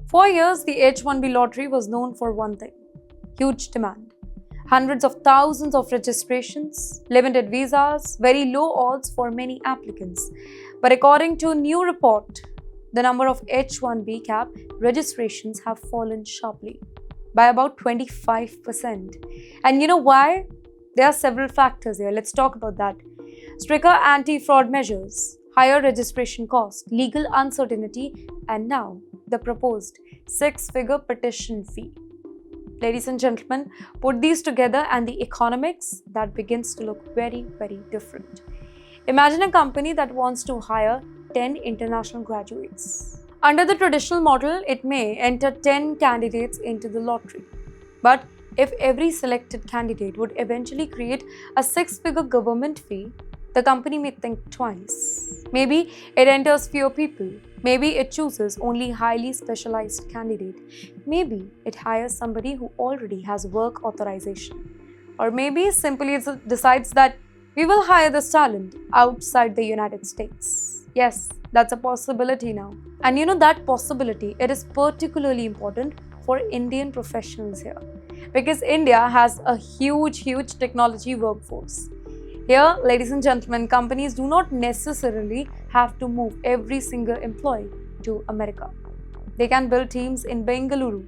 For years, the H-1B lottery was known for one thing: huge demand. Hundreds of thousands of registrations, limited visas, very low odds for many applicants. But according to a new report, the number of H-1B cap registrations have fallen sharply by about 25%. And you know why? There are several factors here. Let's talk about that. Stricter anti-fraud measures, higher registration costs, legal uncertainty, and now the proposed six-figure petition fee. Ladies and gentlemen, put these together and the economics that begins to look very, very different. Imagine a company that wants to hire 10 international graduates. Under the traditional model, it may enter 10 candidates into the lottery. But if every selected candidate would eventually create a six-figure government fee, the company may think twice. Maybe it enters fewer people. Maybe it chooses only highly specialized candidate. Maybe it hires somebody who already has work authorization. Or maybe simply decides that we will hire this talent outside the United States. Yes, that's a possibility now. And you know that possibility, it is particularly important for Indian professionals here. Because India has a huge technology workforce. Here, ladies and gentlemen, companies do not necessarily have to move every single employee to America. They can build teams in Bengaluru.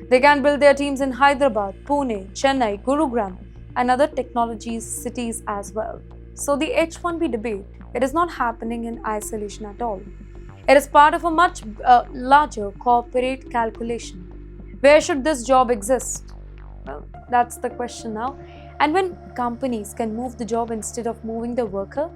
They can build their teams in Hyderabad, Pune, Chennai, Gurugram, and other technology cities as well. So the H-1B debate, it is not happening in isolation at all. It is part of a much larger corporate calculation. Where should this job exist? Well, that's the question now. And when companies can move the job instead of moving the worker,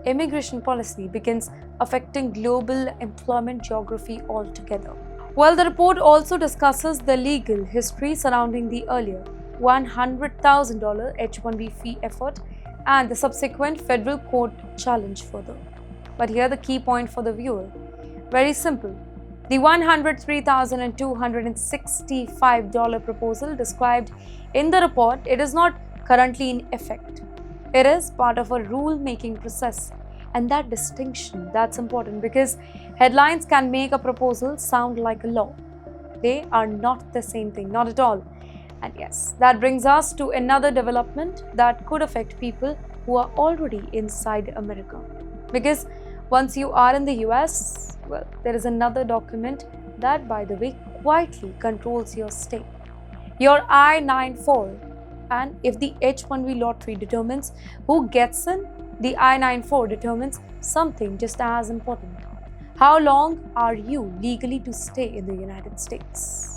immigration policy begins affecting global employment geography altogether. Well, the report also discusses the legal history surrounding the earlier $100,000 H-1B fee effort and the subsequent federal court challenge further. But here the key point for the viewer. Very simple. The $103,265 proposal described in the report, it is not currently in effect. It is part of a rule-making process. And that distinction, that's important because headlines can make a proposal sound like a law. They are not the same thing, not at all. And yes, that brings us to another development that could affect people who are already inside America. Because once you are in the US, well, there is another document that, by the way, quietly controls your stay. Your I-94. And if the H-1B lottery determines who gets in, the I-94 determines something just as important. How long are you legally to stay in the United States?